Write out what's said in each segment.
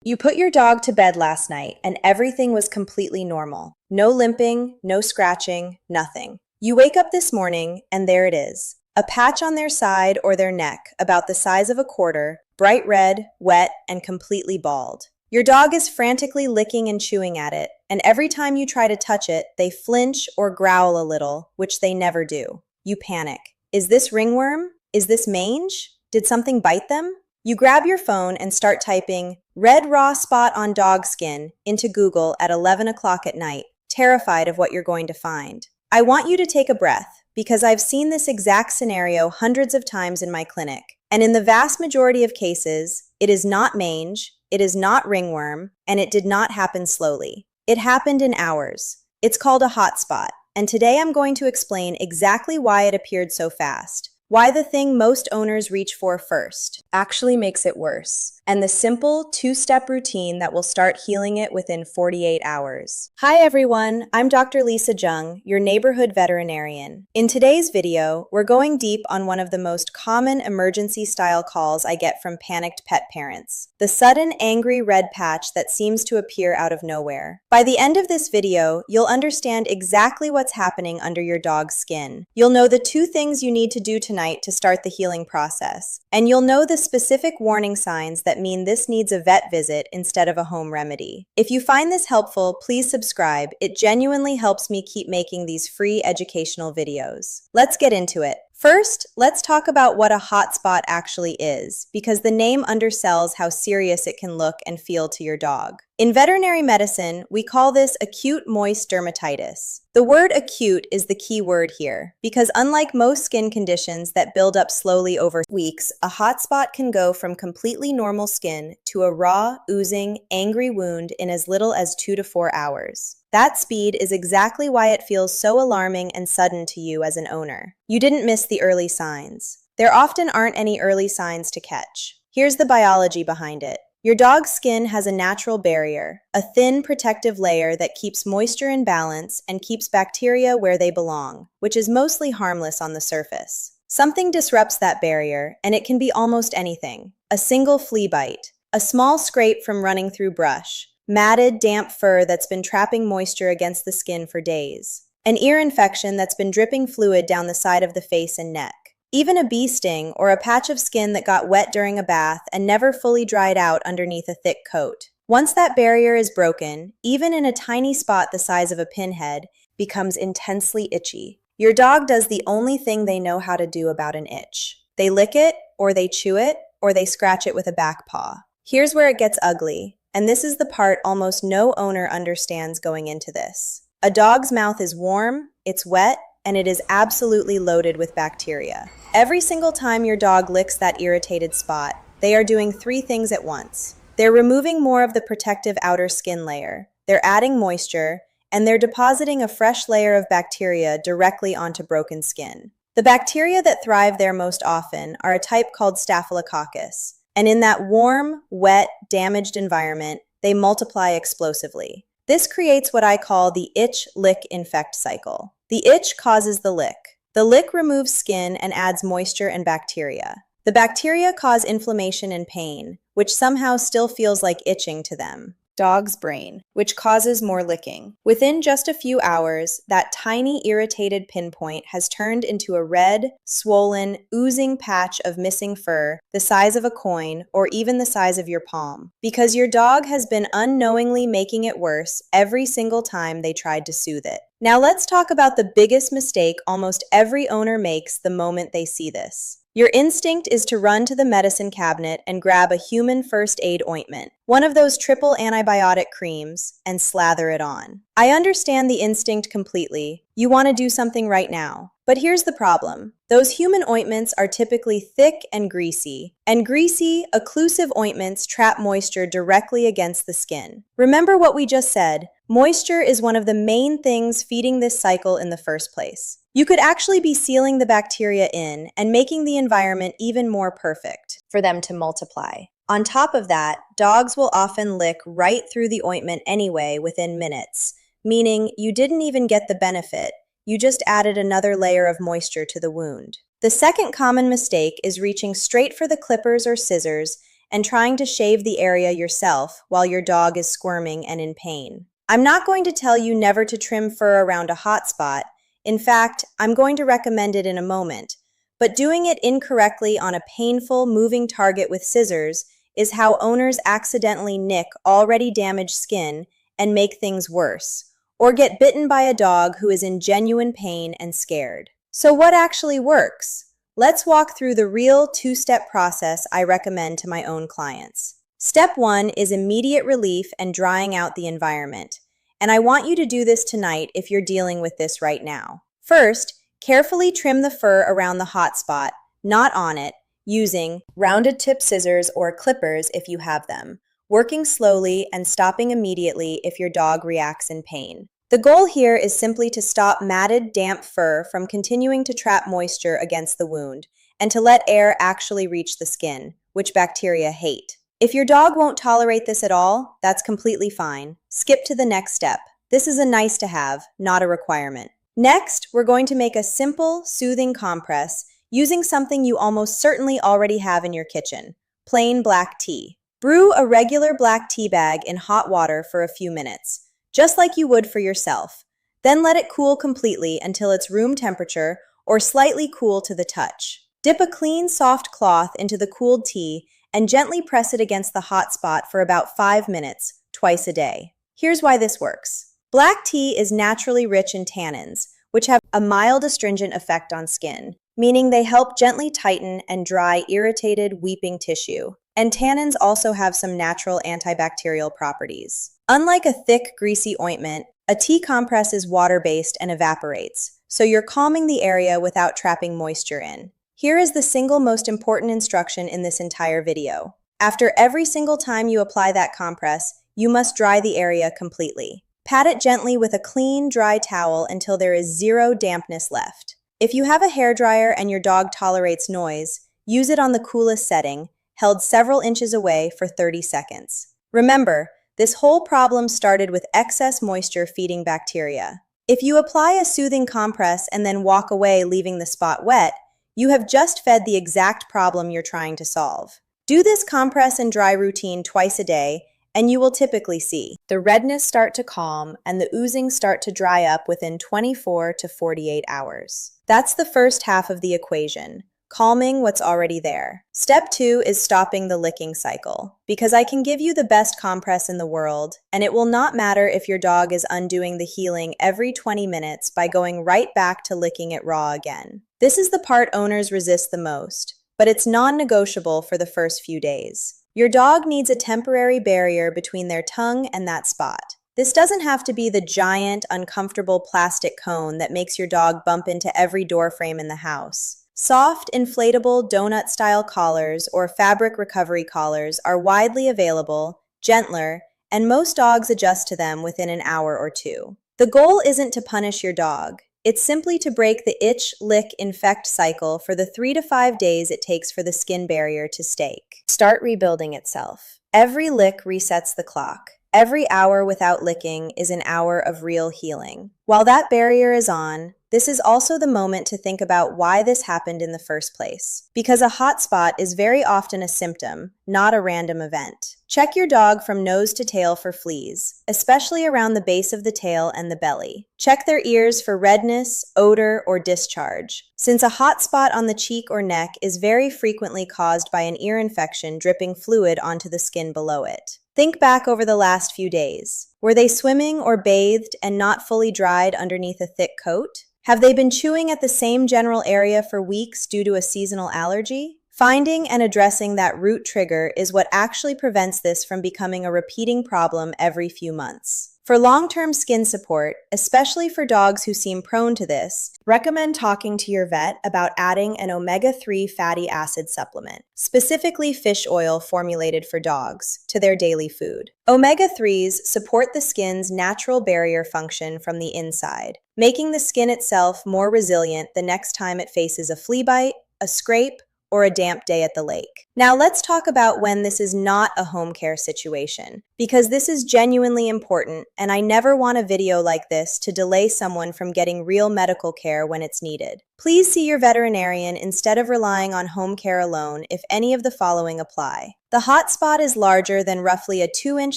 You put your dog to bed last night and everything was completely normal. No limping, no scratching, nothing. You wake up this morning and there it is. A patch on their side or their neck about the size of a quarter, bright red, wet, and completely bald. Your dog is frantically licking and chewing at it, and every time you try to touch it, they flinch or growl a little, which they never do. You panic. Is this ringworm? Is this mange? Did something bite them? You grab your phone and start typing red raw spot on dog skin into Google at 11 o'clock at night, terrified of what you're going to find. I want you to take a breath because I've seen this exact scenario hundreds of times in my clinic. And in the vast majority of cases, it is not mange, it is not ringworm, and it did not happen slowly. It happened in hours. It's called a hotspot. And today I'm going to explain exactly why it appeared so fast. Why the thing most owners reach for first actually makes it worse, and the simple two-step routine that will start healing it within 48 hours. Hi everyone, I'm Dr. Lisa Jung, your neighborhood veterinarian. In today's video, we're going deep on one of the most common emergency-style calls I get from panicked pet parents. The sudden angry red patch that seems to appear out of nowhere. By the end of this video, you'll understand exactly what's happening under your dog's skin. You'll know the two things you need to do tonight to start the healing process. And you'll know the specific warning signs that mean this needs a vet visit instead of a home remedy. If you find this helpful, please subscribe. It genuinely helps me keep making these free educational videos. Let's get into it. First, let's talk about what a hotspot actually is, because the name undersells how serious it can look and feel to your dog. In veterinary medicine, we call this acute moist dermatitis. The word acute is the key word here, because unlike most skin conditions that build up slowly over weeks, a hotspot can go from completely normal skin to a raw, oozing, angry wound in as little as 2 to 4 hours. That speed is exactly why it feels so alarming and sudden to you as an owner. You didn't miss the early signs. There often aren't any early signs to catch. Here's the biology behind it. Your dog's skin has a natural barrier, a thin protective layer that keeps moisture in balance and keeps bacteria where they belong, which is mostly harmless on the surface. Something disrupts that barrier, and it can be almost anything. A single flea bite, a small scrape from running through brush, matted, damp fur that's been trapping moisture against the skin for days. An ear infection that's been dripping fluid down the side of the face and neck. Even a bee sting or a patch of skin that got wet during a bath and never fully dried out underneath a thick coat. Once that barrier is broken, even in a tiny spot the size of a pinhead, becomes intensely itchy. Your dog does the only thing they know how to do about an itch. They lick it, or they chew it, or they scratch it with a back paw. Here's where it gets ugly. And this is the part almost no owner understands going into this. A dog's mouth is warm, it's wet, and it is absolutely loaded with bacteria. Every single time your dog licks that irritated spot, they are doing 3 things at once. They're removing more of the protective outer skin layer, they're adding moisture, and they're depositing a fresh layer of bacteria directly onto broken skin. The bacteria that thrive there most often are a type called Staphylococcus. And in that warm, wet, damaged environment, they multiply explosively. This creates what I call the itch-lick-infect cycle. The itch causes the lick. The lick removes skin and adds moisture and bacteria. The bacteria cause inflammation and pain, which somehow still feels like itching to them. Dog's brain, which causes more licking. Within just a few hours, that tiny irritated pinpoint has turned into a red, swollen, oozing patch of missing fur the size of a coin or even the size of your palm, because your dog has been unknowingly making it worse every single time they tried to soothe it. Now let's talk about the biggest mistake almost every owner makes the moment they see this. Your instinct is to run to the medicine cabinet and grab a human first aid ointment, one of those triple antibiotic creams, and slather it on. I understand the instinct completely. You want to do something right now. But here's the problem. Those human ointments are typically thick and greasy occlusive ointments trap moisture directly against the skin. Remember what we just said. Moisture is one of the main things feeding this cycle in the first place. You could actually be sealing the bacteria in and making the environment even more perfect for them to multiply. On top of that, dogs will often lick right through the ointment anyway within minutes, meaning you didn't even get the benefit. You just added another layer of moisture to the wound. The second common mistake is reaching straight for the clippers or scissors and trying to shave the area yourself while your dog is squirming and in pain. I'm not going to tell you never to trim fur around a hot spot. In fact, I'm going to recommend it in a moment. But doing it incorrectly on a painful, moving target with scissors is how owners accidentally nick already damaged skin and make things worse, or get bitten by a dog who is in genuine pain and scared. So what actually works? Let's walk through the real two-step process I recommend to my own clients. Step 1 is immediate relief and drying out the environment. And I want you to do this tonight if you're dealing with this right now. First, carefully trim the fur around the hot spot, not on it, using rounded tip scissors or clippers if you have them, working slowly and stopping immediately if your dog reacts in pain. The goal here is simply to stop matted, damp fur from continuing to trap moisture against the wound and to let air actually reach the skin, which bacteria hate. If your dog won't tolerate this at all, that's completely fine. Skip to the next step. This is a nice to have, not a requirement. Next, we're going to make a simple, soothing compress using something you almost certainly already have in your kitchen, plain black tea. Brew a regular black tea bag in hot water for a few minutes, just like you would for yourself. Then let it cool completely until it's room temperature or slightly cool to the touch. Dip a clean, soft cloth into the cooled tea and gently press it against the hot spot for about 5 minutes, twice a day. Here's why this works. Black tea is naturally rich in tannins, which have a mild astringent effect on skin, meaning they help gently tighten and dry irritated, weeping tissue. And tannins also have some natural antibacterial properties. Unlike a thick, greasy ointment, a tea compress is water-based and evaporates, so you're calming the area without trapping moisture in. Here is the single most important instruction in this entire video. After every single time you apply that compress, you must dry the area completely. Pat it gently with a clean, dry towel until there is zero dampness left. If you have a hairdryer and your dog tolerates noise, use it on the coolest setting, held several inches away for 30 seconds. Remember, this whole problem started with excess moisture feeding bacteria. If you apply a soothing compress and then walk away leaving the spot wet, you have just fed the exact problem you're trying to solve. Do this compress and dry routine twice a day, and you will typically see the redness start to calm and the oozing start to dry up within 24 to 48 hours. That's the first half of the equation, calming what's already there. Step 2 is stopping the licking cycle, because I can give you the best compress in the world, and it will not matter if your dog is undoing the healing every 20 minutes by going right back to licking it raw again. This is the part owners resist the most, but it's non-negotiable for the first few days. Your dog needs a temporary barrier between their tongue and that spot. This doesn't have to be the giant, uncomfortable plastic cone that makes your dog bump into every door frame in the house. Soft, inflatable, donut-style collars or fabric recovery collars are widely available, gentler, and most dogs adjust to them within an hour or two. The goal isn't to punish your dog. It's simply to break the itch, lick, infect cycle for the 3 to 5 days it takes for the skin barrier to stake. Start rebuilding itself. Every lick resets the clock. Every hour without licking is an hour of real healing. While that barrier is on, this is also the moment to think about why this happened in the first place. Because a hot spot is very often a symptom, not a random event. Check your dog from nose to tail for fleas, especially around the base of the tail and the belly. Check their ears for redness, odor, or discharge, since a hot spot on the cheek or neck is very frequently caused by an ear infection dripping fluid onto the skin below it. Think back over the last few days. Were they swimming or bathed and not fully dried underneath a thick coat? Have they been chewing at the same general area for weeks due to a seasonal allergy? Finding and addressing that root trigger is what actually prevents this from becoming a repeating problem every few months. For long-term skin support, especially for dogs who seem prone to this, recommend talking to your vet about adding an omega-3 fatty acid supplement, specifically fish oil formulated for dogs, to their daily food. Omega-3s support the skin's natural barrier function from the inside, making the skin itself more resilient the next time it faces a flea bite, a scrape, or a damp day at the lake. Now let's talk about when this is not a home care situation, because this is genuinely important, and I never want a video like this to delay someone from getting real medical care when it's needed. Please see your veterinarian instead of relying on home care alone if any of the following apply. The hot spot is larger than roughly a 2-inch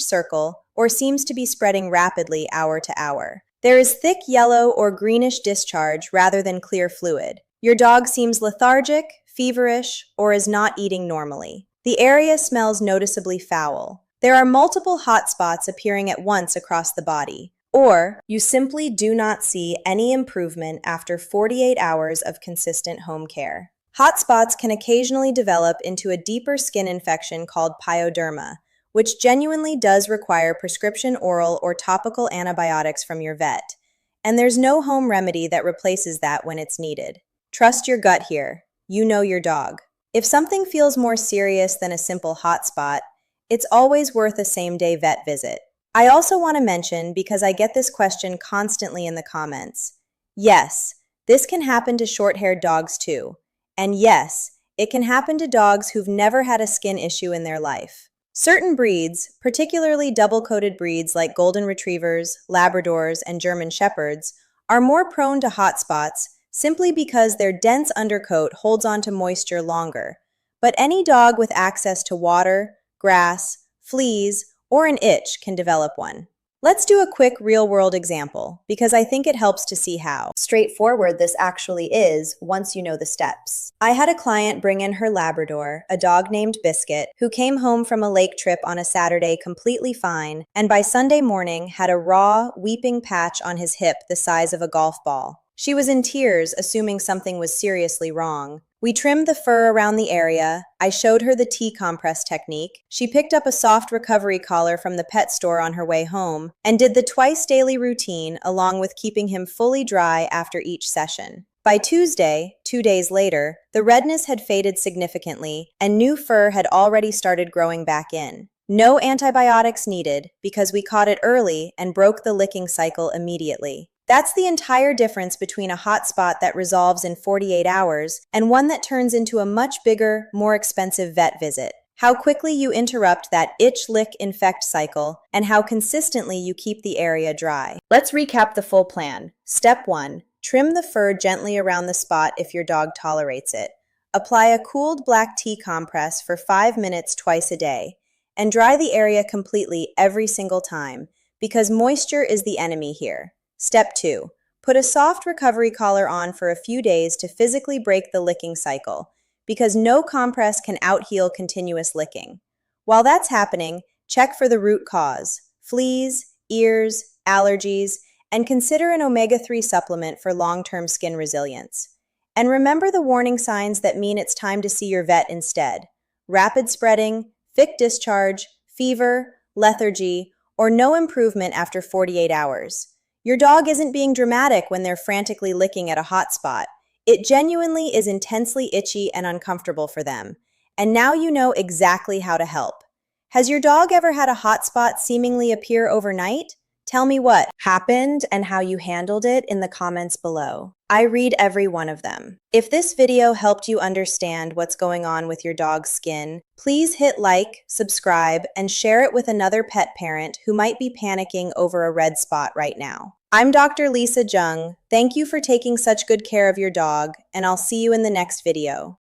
circle or seems to be spreading rapidly hour to hour. There is thick yellow or greenish discharge rather than clear fluid. Your dog seems lethargic, feverish, or is not eating normally. The area smells noticeably foul. There are multiple hot spots appearing at once across the body. Or you simply do not see any improvement after 48 hours of consistent home care. Hot spots can occasionally develop into a deeper skin infection called pyoderma, which genuinely does require prescription oral or topical antibiotics from your vet. And there's no home remedy that replaces that when it's needed. Trust your gut here. You know your dog. If something feels more serious than a simple hot spot, it's always worth a same-day vet visit. I also want to mention, because I get this question constantly in the comments, yes, this can happen to short-haired dogs too. And yes, it can happen to dogs who've never had a skin issue in their life. Certain breeds, particularly double-coated breeds like Golden Retrievers, Labradors, and German Shepherds, are more prone to hot spots simply because their dense undercoat holds on to moisture longer. But any dog with access to water, grass, fleas, or an itch can develop one. Let's do a quick real-world example, because I think it helps to see how straightforward this actually is once you know the steps. I had a client bring in her Labrador, a dog named Biscuit, who came home from a lake trip on a Saturday completely fine, and by Sunday morning had a raw, weeping patch on his hip the size of a golf ball. She was in tears, assuming something was seriously wrong. We trimmed the fur around the area. I showed her the T-compress technique. She picked up a soft recovery collar from the pet store on her way home and did the twice-daily routine along with keeping him fully dry after each session. By Tuesday, 2 days later, the redness had faded significantly and new fur had already started growing back in. No antibiotics needed because we caught it early and broke the licking cycle immediately. That's the entire difference between a hot spot that resolves in 48 hours and one that turns into a much bigger, more expensive vet visit. How quickly you interrupt that itch-lick-infect cycle and how consistently you keep the area dry. Let's recap the full plan. Step 1. Trim the fur gently around the spot if your dog tolerates it. Apply a cooled black tea compress for 5 minutes twice a day. And dry the area completely every single time, because moisture is the enemy here. Step 2. Put a soft recovery collar on for a few days to physically break the licking cycle, because no compress can out-heal continuous licking. While that's happening, check for the root cause: fleas, ears, allergies, and consider an omega-3 supplement for long-term skin resilience. And remember the warning signs that mean it's time to see your vet instead: rapid spreading, thick discharge, fever, lethargy, or no improvement after 48 hours. Your dog isn't being dramatic when they're frantically licking at a hot spot. It genuinely is intensely itchy and uncomfortable for them. And now you know exactly how to help. Has your dog ever had a hot spot seemingly appear overnight? Tell me what happened and how you handled it in the comments below. I read every one of them. If this video helped you understand what's going on with your dog's skin, please hit like, subscribe, and share it with another pet parent who might be panicking over a red spot right now. I'm Dr. Lisa Jung. Thank you for taking such good care of your dog, and I'll see you in the next video.